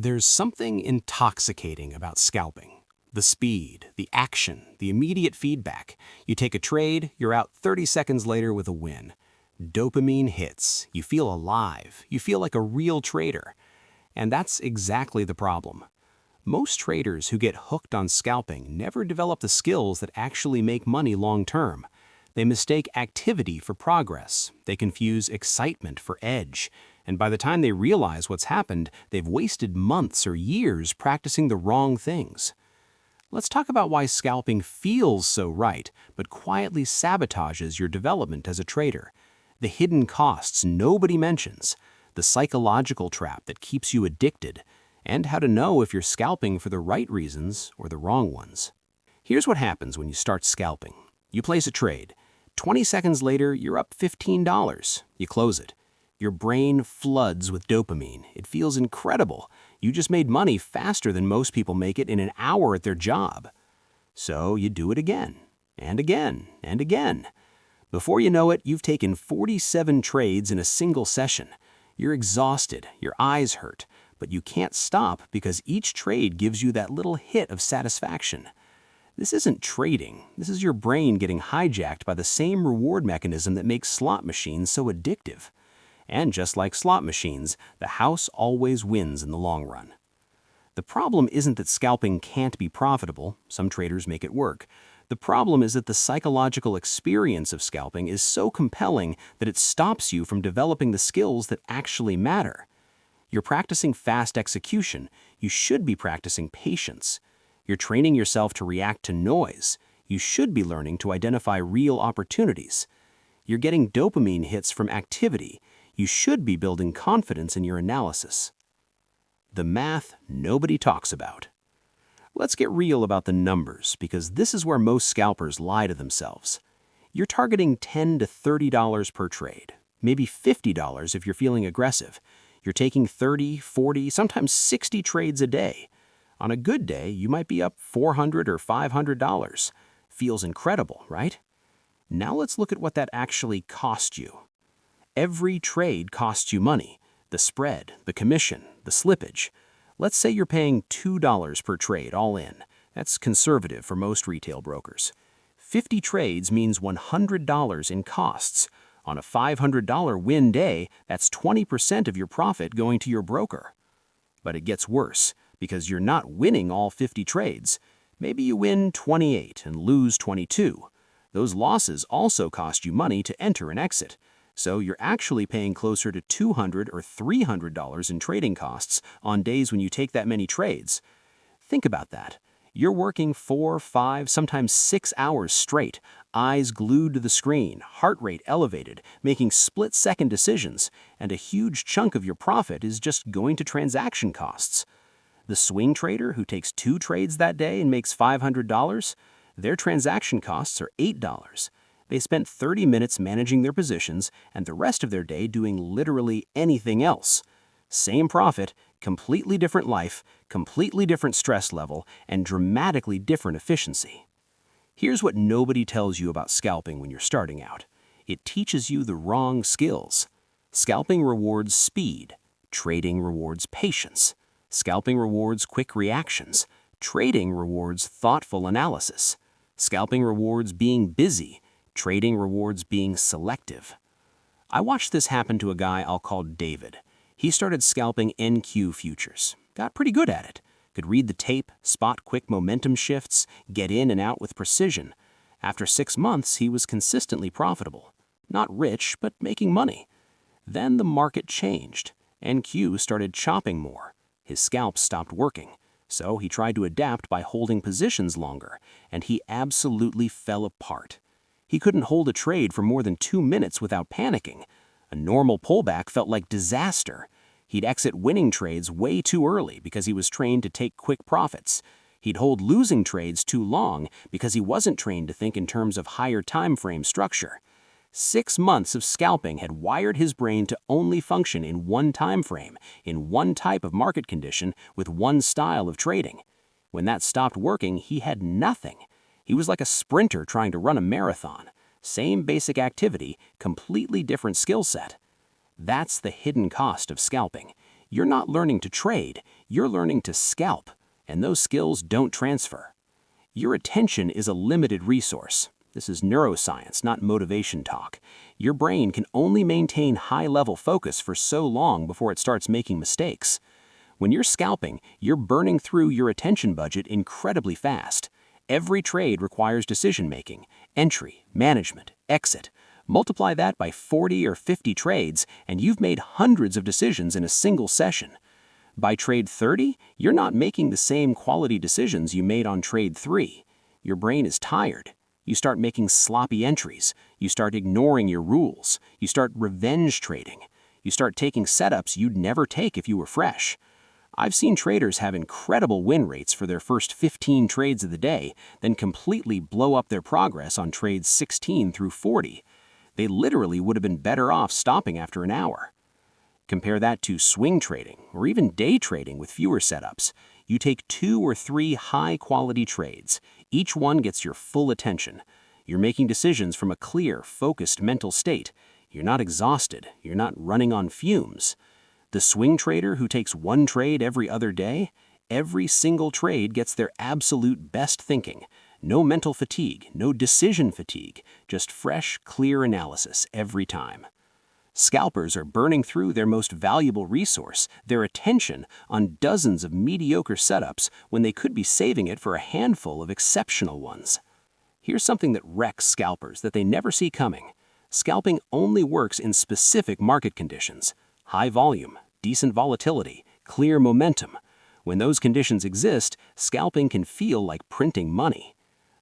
There's something intoxicating about scalping. The speed, the action, the immediate feedback. You take a trade, you're out 30 seconds later with a win. Dopamine hits. You feel alive. You feel like a real trader. And that's exactly the problem. Most traders who get hooked on scalping never develop the skills that actually make money long term. They mistake activity for progress. They confuse excitement for edge. And by the time they realize what's happened, they've wasted months or years practicing the wrong things. Let's talk about why scalping feels so right, but quietly sabotages your development as a trader. The hidden costs nobody mentions, the psychological trap that keeps you addicted, and how to know if you're scalping for the right reasons or the wrong ones. Here's what happens when you start scalping. You place a trade. 20 seconds later, you're up $15. You close it. Your brain floods with dopamine. It feels incredible. You just made money faster than most people make it in an hour at their job. So you do it again, and again, and again. Before you know it, you've taken 47 trades in a single session. You're exhausted, your eyes hurt, but you can't stop because each trade gives you that little hit of satisfaction. This isn't trading. This is your brain getting hijacked by the same reward mechanism that makes slot machines so addictive. And just like slot machines, the house always wins in the long run. The problem isn't that scalping can't be profitable. Some traders make it work. The problem is that the psychological experience of scalping is so compelling that it stops you from developing the skills that actually matter. You're practicing fast execution. You should be practicing patience. You're training yourself to react to noise. You should be learning to identify real opportunities. You're getting dopamine hits from activity. You should be building confidence in your analysis. The math nobody talks about. Let's get real about the numbers, because this is where most scalpers lie to themselves. You're targeting $10 to $30 per trade, maybe $50 if you're feeling aggressive. You're taking 30, 40, sometimes 60 trades a day. On a good day, you might be up $400 or $500. Feels incredible, right? Now let's look at what that actually cost you. Every trade costs you money. The spread, the commission, the slippage. Let's say you're paying $2 per trade all in. That's conservative for most retail brokers. 50 trades means $100 in costs. On a $500 win day, that's 20% of your profit going to your broker. But it gets worse, because you're not winning all 50 trades. Maybe you win 28 and lose 22. Those losses also cost you money to enter and exit. So you're actually paying closer to $200 or $300 in trading costs on days when you take that many trades. Think about that. You're working 4, 5, sometimes 6 hours straight, eyes glued to the screen, heart rate elevated, making split-second decisions, and a huge chunk of your profit is just going to transaction costs. The swing trader who takes 2 trades that day and makes $500, their transaction costs are $8. They spent 30 minutes managing their positions and the rest of their day doing literally anything else. Same profit, completely different life, completely different stress level, and dramatically different efficiency. Here's what nobody tells you about scalping when you're starting out. It teaches you the wrong skills. Scalping rewards speed. Trading rewards patience. Scalping rewards quick reactions. Trading rewards thoughtful analysis. Scalping rewards being busy. Trading rewards being selective. I watched this happen to a guy I'll call David. He started scalping NQ futures. Got pretty good at it. Could read the tape, spot quick momentum shifts, get in and out with precision. After 6 months, he was consistently profitable. Not rich, but making money. Then the market changed. NQ started chopping more. His scalps stopped working. So he tried to adapt by holding positions longer, and he absolutely fell apart. He couldn't hold a trade for more than 2 minutes without panicking. A normal pullback felt like disaster. He'd exit winning trades way too early because he was trained to take quick profits. He'd hold losing trades too long because he wasn't trained to think in terms of higher time frame structure. 6 months of scalping had wired his brain to only function in one time frame, in one type of market condition, with one style of trading. When that stopped working, he had nothing. He was like a sprinter trying to run a marathon. Same basic activity, completely different skill set. That's the hidden cost of scalping. You're not learning to trade. You're learning to scalp, and those skills don't transfer. Your attention is a limited resource. This is neuroscience, not motivation talk. Your brain can only maintain high-level focus for so long before it starts making mistakes. When you're scalping, you're burning through your attention budget incredibly fast. Every trade requires decision-making, entry, management, exit. Multiply that by 40 or 50 trades, and you've made hundreds of decisions in a single session. By trade 30, you're not making the same quality decisions you made on trade 3. Your brain is tired. You start making sloppy entries. You start ignoring your rules. You start revenge trading. You start taking setups you'd never take if you were fresh. I've seen traders have incredible win rates for their first 15 trades of the day, then completely blow up their progress on trades 16 through 40. They literally would have been better off stopping after an hour. Compare that to swing trading, or even day trading with fewer setups. You take 2 or 3 high-quality trades. Each one gets your full attention. You're making decisions from a clear, focused mental state. You're not exhausted. You're not running on fumes. The swing trader who takes 1 trade every other day, every single trade gets their absolute best thinking. No mental fatigue, no decision fatigue, just fresh, clear analysis every time. Scalpers are burning through their most valuable resource, their attention, on dozens of mediocre setups when they could be saving it for a handful of exceptional ones. Here's something that wrecks scalpers that they never see coming. Scalping only works in specific market conditions: high volume, decent volatility, clear momentum. When those conditions exist, scalping can feel like printing money.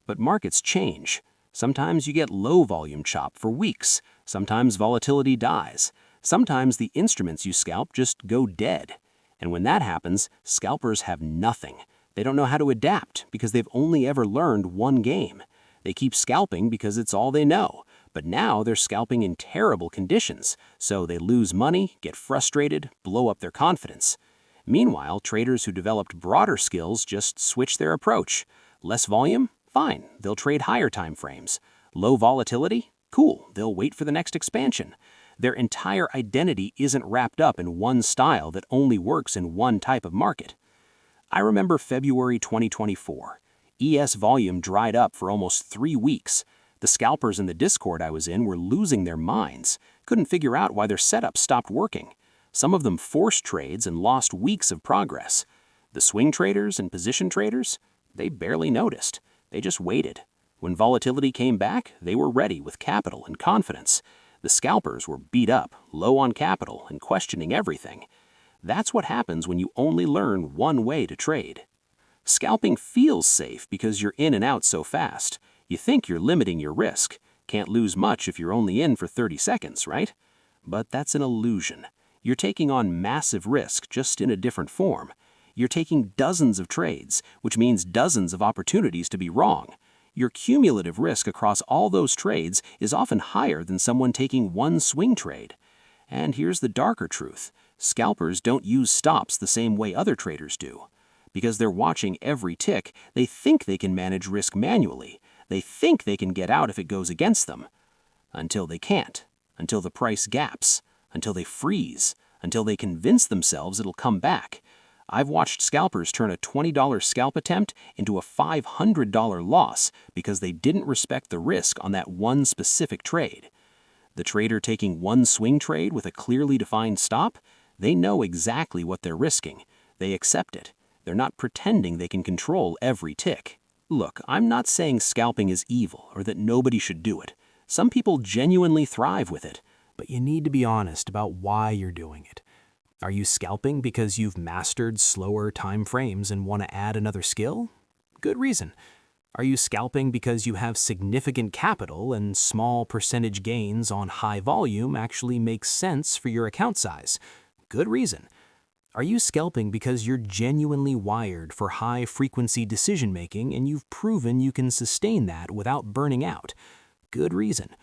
But markets change. Sometimes you get low volume chop for weeks. Sometimes volatility dies. Sometimes the instruments you scalp just go dead. And when that happens, scalpers have nothing. They don't know how to adapt because they've only ever learned one game. They keep scalping because it's all they know. But now they're scalping in terrible conditions, so they lose money, get frustrated, blow up their confidence. Meanwhile, traders who developed broader skills just switch their approach. Less volume? Fine, they'll trade higher time frames. Low volatility? Cool, they'll wait for the next expansion. Their entire identity isn't wrapped up in one style that only works in one type of market. I remember February 2024. ES volume dried up for almost 3 weeks. The scalpers in the Discord I was in were losing their minds, couldn't figure out why their setup stopped working. Some of them forced trades and lost weeks of progress. The swing traders and position traders? They barely noticed. They just waited. When volatility came back, they were ready with capital and confidence. The scalpers were beat up, low on capital, and questioning everything. That's what happens when you only learn one way to trade. Scalping feels safe because you're in and out so fast. You think you're limiting your risk. Can't lose much if you're only in for 30 seconds, right? But that's an illusion. You're taking on massive risk, just in a different form. You're taking dozens of trades, which means dozens of opportunities to be wrong. Your cumulative risk across all those trades is often higher than someone taking one swing trade. And here's the darker truth. Scalpers don't use stops the same way other traders do. Because they're watching every tick, they think they can manage risk manually. They think they can get out if it goes against them. Until they can't. Until the price gaps. Until they freeze. Until they convince themselves it'll come back. I've watched scalpers turn a $20 scalp attempt into a $500 loss because they didn't respect the risk on that one specific trade. The trader taking one swing trade with a clearly defined stop, they know exactly what they're risking. They accept it. They're not pretending they can control every tick. Look, I'm not saying scalping is evil or that nobody should do it. Some people genuinely thrive with it. But you need to be honest about why you're doing it. Are you scalping because you've mastered slower time frames and want to add another skill? Good reason. Are you scalping because you have significant capital and small percentage gains on high volume actually make sense for your account size? Good reason. Are you scalping because you're genuinely wired for high-frequency decision-making and you've proven you can sustain that without burning out? Good reason.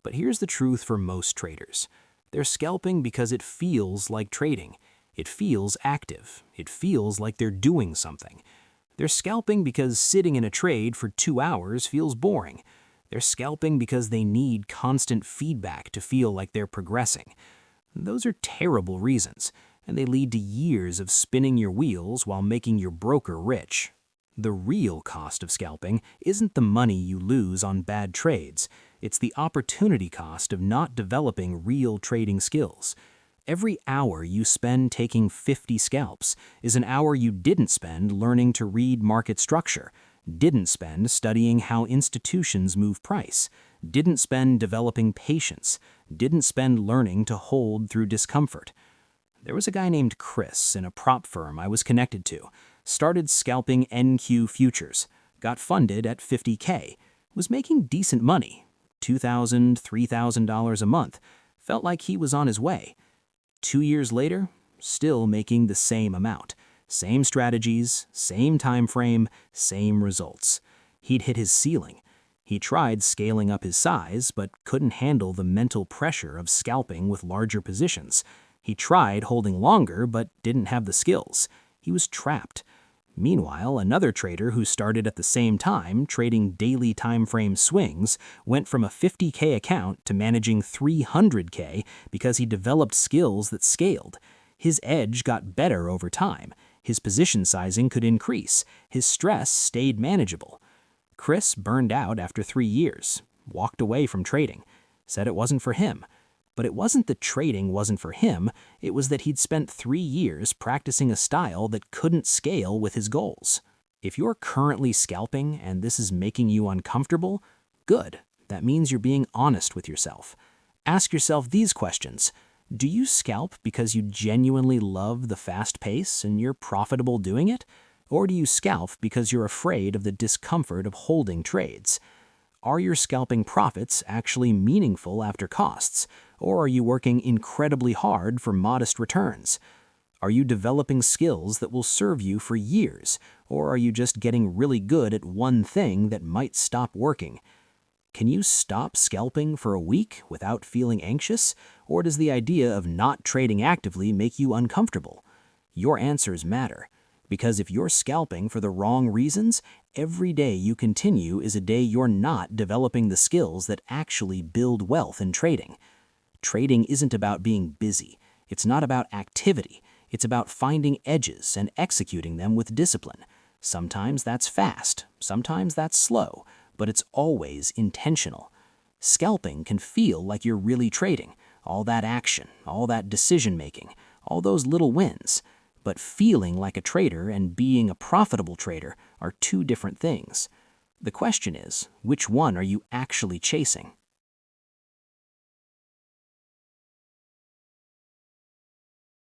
But here's the truth for most traders. They're scalping because it feels like trading. It feels active. It feels like they're doing something. They're scalping because sitting in a trade for 2 hours feels boring. They're scalping because they need constant feedback to feel like they're progressing. Those are terrible reasons. and they lead to years of spinning your wheels while making your broker rich. The real cost of scalping isn't the money you lose on bad trades. It's the opportunity cost of not developing real trading skills. Every hour you spend taking 50 scalps is an hour you didn't spend learning to read market structure, didn't spend studying how institutions move price, didn't spend developing patience, didn't spend learning to hold through discomfort. There was a guy named Chris in a prop firm I was connected to, started scalping NQ futures, got funded at $50K, was making decent money, $2,000, $3,000 a month, felt like he was on his way. 2 years later, still making the same amount. Same strategies, same time frame, same results. He'd hit his ceiling. He tried scaling up his size, but couldn't handle the mental pressure of scalping with larger positions. He tried holding longer, but didn't have the skills. He was trapped. Meanwhile, another trader who started at the same time, trading daily time frame swings, went from a $50K account to managing $300K because he developed skills that scaled. His edge got better over time. His position sizing could increase. His stress stayed manageable. Chris burned out after 3 years, walked away from trading, said it wasn't for him. But it wasn't that trading wasn't for him, it was that he'd spent 3 years practicing a style that couldn't scale with his goals. If you're currently scalping and this is making you uncomfortable, good. That means you're being honest with yourself. Ask yourself these questions. Do you scalp because you genuinely love the fast pace and you're profitable doing it? Or do you scalp because you're afraid of the discomfort of holding trades? Are your scalping profits actually meaningful after costs, or are you working incredibly hard for modest returns? Are you developing skills that will serve you for years, or are you just getting really good at one thing that might stop working? Can you stop scalping for a week without feeling anxious, or does the idea of not trading actively make you uncomfortable? Your answers matter. Because if you're scalping for the wrong reasons, every day you continue is a day you're not developing the skills that actually build wealth in trading. Trading isn't about being busy. It's not about activity. It's about finding edges and executing them with discipline. Sometimes that's fast, sometimes that's slow, but it's always intentional. Scalping can feel like you're really trading, all that action, all that decision-making, all those little wins. But feeling like a trader and being a profitable trader are two different things. The question is, which one are you actually chasing?